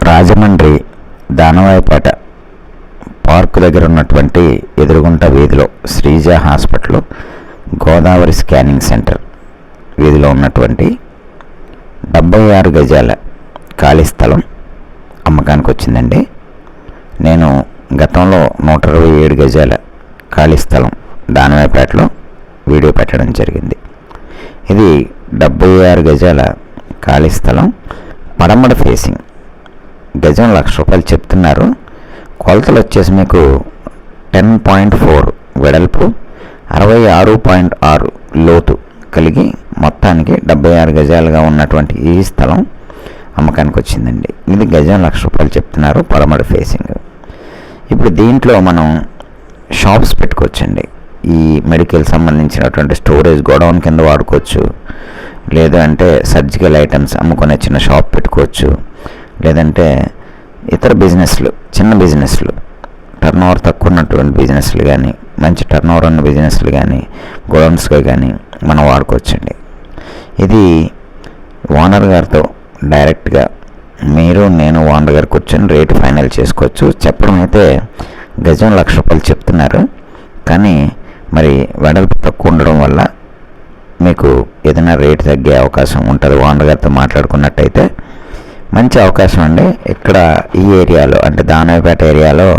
Rajahmundry Danavaipeta park దగ్గర ఉన్నటువంటి ఎదురుగుంట వీధిలో Sreeja hospital Godavari scanning centre వీధిలో ఉన్నటువంటి 76 గజాల ఖాళీ స్థలం అమ్మకానికి వచ్చిందండి. నేను గతంలో 127 గజాల ఖాళీ స్థలం దానవాయిపేటలో వీడియో పెట్టడం జరిగింది. ఇది 76 గజాల ఖాళీ స్థలం, పడమర ఫేసింగ్. గజం ₹1,00,000 చెప్తున్నారు. కొలతలు వచ్చేసి మీకు 10.4 వెడల్పు, 66.6 లోతు కలిగి మొత్తానికి 76 గజాలుగా ఉన్నటువంటి ఈ స్థలం అమ్మకానికి వచ్చిందండి. ఇది గజం ₹1,00,000 చెప్తున్నారు, పడమర ఫేసింగ్. ఇప్పుడు దీంట్లో మనం షాప్స్ పెట్టుకోవచ్చండి. ఈ మెడికల్ సంబంధించినటువంటి స్టోరేజ్ గోడౌన్ కింద వాడుకోవచ్చు, లేదంటే సర్జికల్ ఐటమ్స్ అమ్ముకునే చిన్న షాప్ పెట్టుకోవచ్చు, లేదంటే ఇతర బిజినెస్లు, చిన్న బిజినెస్లు, టర్న్ ఓవర్ తక్కువ ఉన్నటువంటి బిజినెస్లు కానీ, మంచి టర్న్ ఓవర్ ఉన్న బిజినెస్లు కానీ, గోడౌన్స్గా కానీ మనం వాడుకోవచ్చండి. ఇది ఓనర్ గారితో డైరెక్ట్గా మీరు నేను ఓనర్ గారు కూర్చొని రేటు ఫైనల్ చేసుకోవచ్చు. చెప్పడం అయితే గజం ₹1,00,000 చెప్తున్నారు, కానీ మరి వెడల్పు తక్కువ ఉండడం వల్ల మీకు ఏదైనా రేటు తగ్గే అవకాశం ఉంటుంది. ఓనర్ గారితో మాట్లాడుకున్నట్టయితే మంచి అవకాశం అండి. ఇక్కడ ఈ ఏరియాలో అంటే దానవాయిపేట ఏరియాలో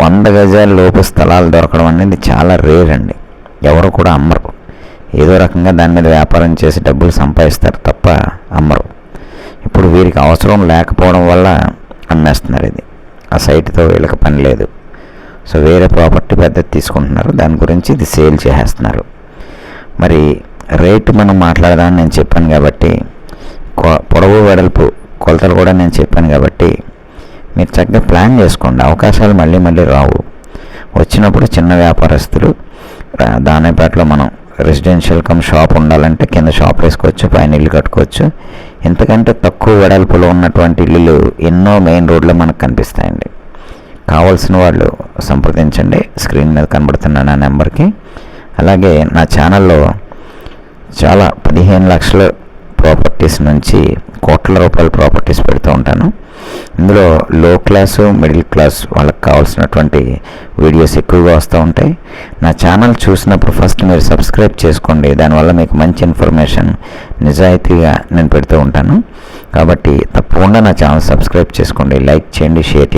100 గజాల లోపు స్థలాలు దొరకడం అనేది చాలా రేర్ అండి. ఎవరు కూడా అమ్మరు. ఏదో రకంగా దాని మీద వ్యాపారం చేసి డబ్బులు సంపాదిస్తారు తప్ప అమ్మరు. ఇప్పుడు వీరికి అవసరం లేకపోవడం వల్ల అమ్మేస్తున్నారు. ఇది ఆ సైట్తో వీళ్ళకి పని లేదు. సో వేరే ప్రాపర్టీ పెద్దది తీసుకుంటున్నారు, దాని గురించి ఇది సేల్ చేసేస్తున్నారు. మరి రేటు మనం మాట్లాడదామని నేను చెప్పాను కాబట్టి, పొడవు వెడల్పు కొలతలు కూడా నేను చెప్పాను కాబట్టి మీరు చక్కగా ప్లాన్ చేసుకోండి. అవకాశాలు మళ్ళీ మళ్ళీ రావు. వచ్చినప్పుడు చిన్న వ్యాపారస్తులు దానవాయిపేటలో మనం రెసిడెన్షియల్ కమ్ షాప్ ఉండాలంటే కింద షాప్ వేసుకోవచ్చు, పైన ఇల్లు కట్టుకోవచ్చు. ఎంతకంటే తక్కువ వెడల్పులో ఉన్నటువంటి ఇల్లులు ఎన్నో మెయిన్ రోడ్లో మనకు కనిపిస్తాయండి. కావాల్సిన వాళ్ళు సంప్రదించండి, స్క్రీన్ మీద కనబడుతున్న నా నెంబర్కి. అలాగే నా ఛానల్లో చాలా 15 లక్షల ప్రాపర్టీస్ నుంచి కోట్ల రూపాయల ప్రాపర్టీస్ పెడుతూ ఉంటాను. ఇందులో లో క్లాసు, మిడిల్ క్లాస్ వాళ్ళకి కావాల్సినటువంటి వీడియోస్ ఎక్కువగా వస్తూ ఉంటాయి. నా ఛానల్ చూసినప్పుడు ఫస్ట్ మీరు సబ్స్క్రైబ్ చేసుకోండి. దానివల్ల మీకు మంచి ఇన్ఫర్మేషన్ నిజాయితీగా నేను పెడుతూ ఉంటాను. కాబట్టి తప్పకుండా నా ఛానల్ సబ్స్క్రైబ్ చేసుకోండి, లైక్ చేయండి, షేర్ చేయండి.